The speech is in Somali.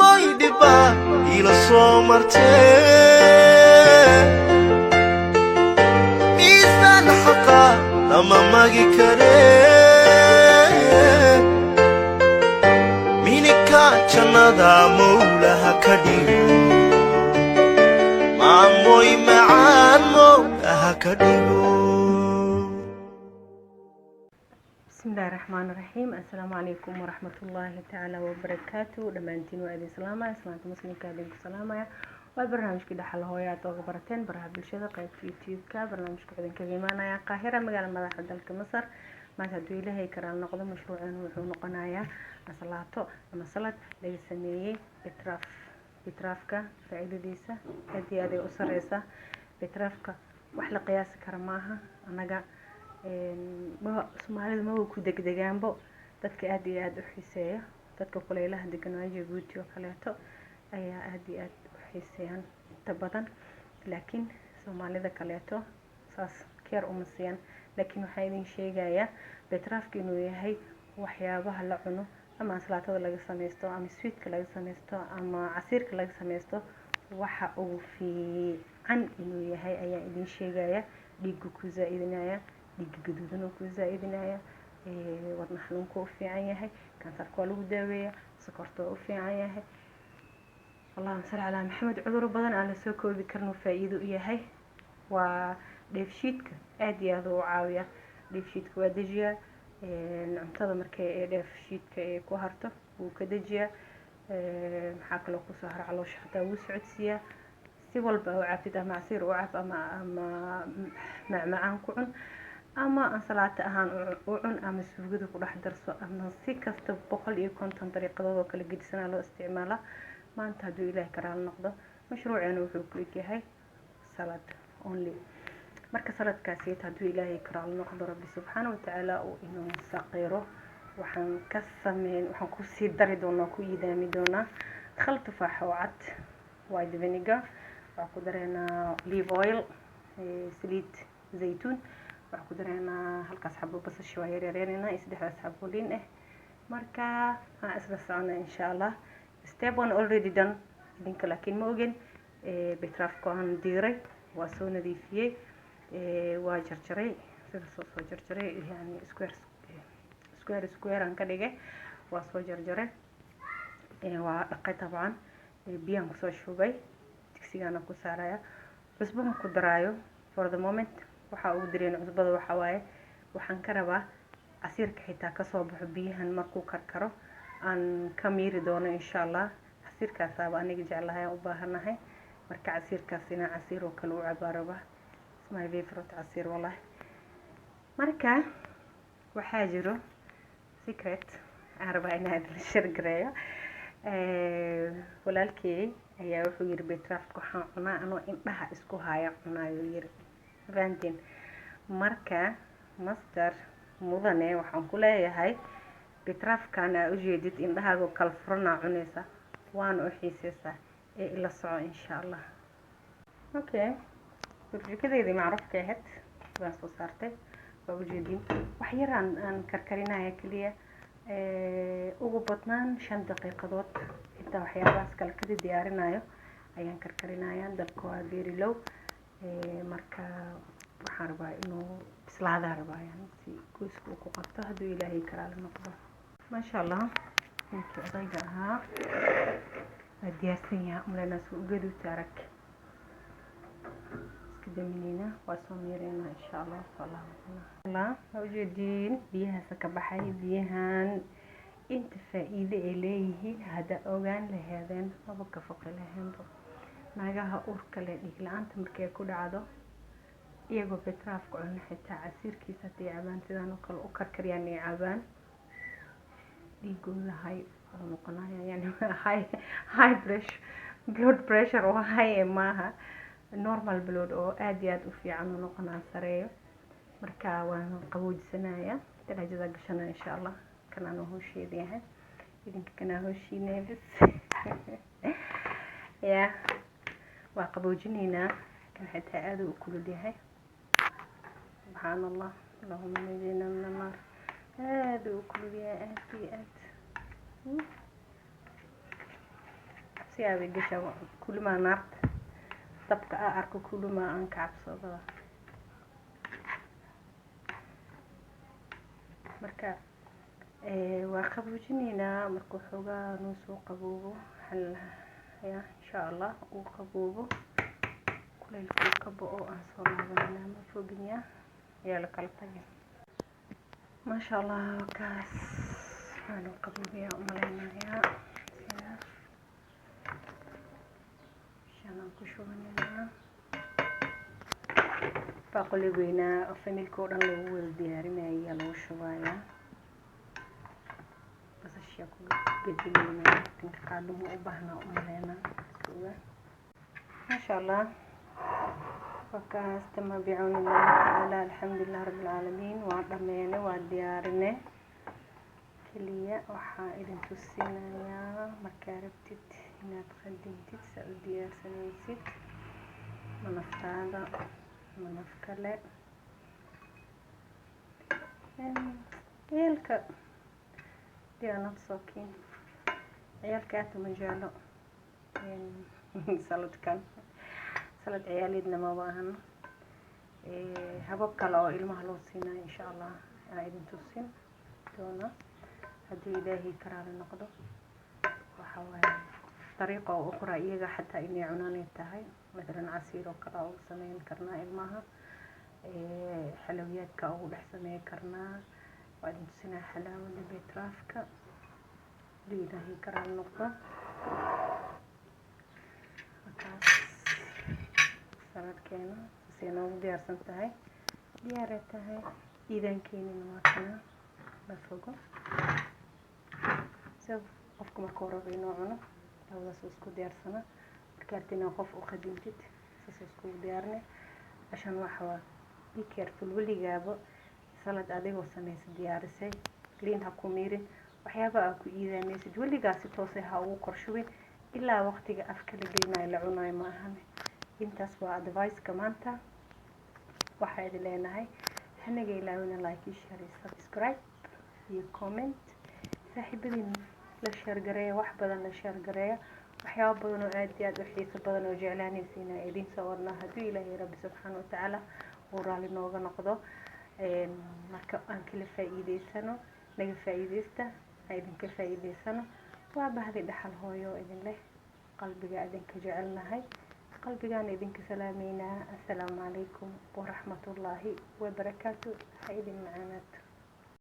moydiba ila soo martee miisaan xaqa lama magi karee minika jannada mawlaha ka dhigo maamoy macaan mawlaha ka dhigo. بسم الله الرحمن الرحيم. السلام عليكم ورحمة الله تعالى وبركاته. دمانتين وأدي سلامة سمعت مسلم كادين سلامة وبرنامج كده حل هويات وخبرتين برها بالشدة قيد في يوتيوب برنامج كده كجيمانا يا قاهرة مقال مدح دلك مصر ما تدوي له كرال نقض مشروع وحون قنايا مسلاته مسلات لي سميه بترافكا فائدة ديسة هذه أسريسة بترافكا وحلا قياس كرماها أنا Soomaalida ma ku degdegaanbo dadka aad iyo aad u xiiseeyo dadka kuleelaha deganaayo Djibouti oo kaleeto ayaa aad iyo aad u xiiseeyaan inta badan laakiin Soomaalida kaleeto saas keer uma siiyaan laakiin waxa idin sheegayaa betraafka inuu yahay waxyaabaha la cuno ama salaatada laga sameesto ama sweetka laga sameesto ama casiirka laga sameesto waxa ugu fiican inuu yahay ayaa idin sheegayaa dhiigga ku zaaidinaya dhiigga gaduudan oo ku zaaidinaya wadna xanuunka u fiican yahay kansarka waa lagu daaweeyaa sokorta waa u fiican yahay Allahumma salli ala Muhammad cudurro badan aan la soo koobi karno faa'iido u yahay waa dheefshiidka aad iyo aad u caawiya dheefshiidka waa dejiya cuntada markay dheefshiidka ay ku harto wuu ka dejiya maxaa kaloo ku soo har caloosha xataa wuu socodsiiya si walba oo caafid ama casiir oo caaf ama macmacaan ku cun ama ansalaato ahaan u cun ama suugada ku dhex darso ama si kasta 150 dariiqadood oo kala gedisan loo isticmaalaa maanta haduu Ilaahay karaal noqdo mashruuceena wuxuu ku yahay salad only marka saladkaasi haduu Ilaahay karaal noqdo Rabbi subhanahu wa ta'ala oo inuu saqiro waxaan ku sii dari doonaa ku iidaami doonaa khal tufaax oo cad white vinegar waxaan ku dareynaa olive oil saliid zaytuun waxaan ku dareynaa halkaas xabbo basasha waa yareereynaa saddexdaas xabbo liin marka aan isla soconaa insha Allah step 1 already done idinka laakiin ma ogin betraafka aan diiray waa soo nadiifiyay waa jarjaray sida soo jarjaray yani square aan ka dhigay waa soo jarjaray waa dhaqay tabcan biyaan ku soo shubay digsigana ku saaraya cusbo ma ku daraayo for the moment waxa uu direen cusbada waxa waaye waxaan ka rabaa casiirka xitaa ka soo baxo biyahan markuu karkaro aan ka miiri doono insha Allah casiirkaas aaba aniga jeclahay u baahanahay marka casiirkaasina casiir oo kale u cabaaraba my favorite casiir wallahi marka waxa jiro secret arba inaad la shirgareeyo walaalkay ayaa wuxuu yiri betraafka waxaan cunaa anoo indhaha isku haya cunaayo yiri rantin marka master mudane waxaan ku leeyahay betraafkana u jeedid indhahaaga kala furana cunaysa waan u xiisaysaa ee ila soco insha Allah okay burjikadeedii macruufka ahayd waan soo saartay waa u jeedin wax yar aan karkarinaaya kaliya ugu badnaan 5 daqiiqadood inta waxyaabahaas kala ka diyaarinayo ayaan karkarinayaa dalka waa very low marka waxaan rabaa inuu bislaada rabayaan si goosku ku qabto haduu Ilaahay karaal noqdo ma sha Allah inta odayga ahaa diyaarsan yahay umleena soo gadu tarak iskedeminina waa soo miirayna insha Allah Allah wajidin biyaha ka baxay biyahan inta faa'iido ay leeyihiin hada ogaan lahaydeen aba ka foqay lahayn naagaha urka leh dhig la'aanta markay ku dhacdo iyagoo betraafka cunno xitaa casiirkiisa diyaabaan sidaan oo kale u karkariyaan cabaan dhiigooda hay noqonaya yani high pressure blood pressure oo high maaha normal blood oo aad iyo aad u fiican oo noqonaa sareeyo marka waan qaboojisanaaya talaajada gashana insha Allah kana hooshiyay idinka kana hooshiinay bis ya waa qaboojinayna kan xitaa aad u kulul yahay subhanallah allahumma najina min an-nar aad u kulul yahay aad si aad gasho kulma naarta dabka arko kulma aan ka cabsado marka waa qaboojinayna marka xoogaa noo soo qaboobo hal ya insha Allah uu qaboobo kuleylku ka bo'o aan soo laabanayna ma foginya yaa la kala tagay ما شاء الله كاس أنا قبيبية أملينا يا شانان كشوفنا باقولي بينا فميل كورن لو الدياري ما هي لو شوية بس الشيء قديمنا تنقادم وبهنا أملينا ما شاء الله وكاس تم بعون الله تعالى الحمد لله رب العالمين وعطمينا وديارنا كلية وحائد تسينا يا مكاربتت هنا تخدمتت سعودية سنويست منفتادة منفكلة عيالك ديانا تصوكين عيالك اتو مجالو سالت كان سلد عياليدنا ما باهن habab kale oo ilmaha loo siinaa insha Allah aan idin tusin doona hadii ilaahay karaale noqdo waxa waaye طريقة أخرى iyaga حتى inay cunaan tahay مثلا casiir oo kale oo sameyn karnaa ilmaha xalawiyadka oo dhex sameyn karnaa waa idin tusinaa xalawada beetraafka hadii ilaahay karaale noqdo saladkeena sina ugu diyaarsan tahay diyaaratahay iidankeena waa kana la fogo soo qofka marka hore inuu cuno labadaas isku diyaarsana markaadina qof u qadintid isku diyaarne ashan waxa be careful waligaabo salad adigoo sameeyay diyaarisay green ha ku miirin waxyaabo aad ku iidanaysid waligaas toosay ha ugu qorshubin ilaa waqtiga afka la gelinayo la cunayo ma ahan intaas waa advice ka maanta waxa idin leenahay hanaga ilaawina like share subscribe iyo comment saaxiibadin la share gareeyo wax badan la share gareeyo waxyaabo badan oo aad iyo aad u xiiso badan oo jeclaanaysiina idin soo warna hadii ilaahay rabbi subhanahu wa ta'ala uu raali nooga noqdo marka aan kala faa'iideysano naga faa'iideysta idin ka faa'iideysano waa bahdi dhaxal hooyo idin leh qalbiga idinka jecelnahay qalbigaan idinka salaameynaa assalaamu calaykum waraxmatullaahi wabarakaatu ha idin macaanaato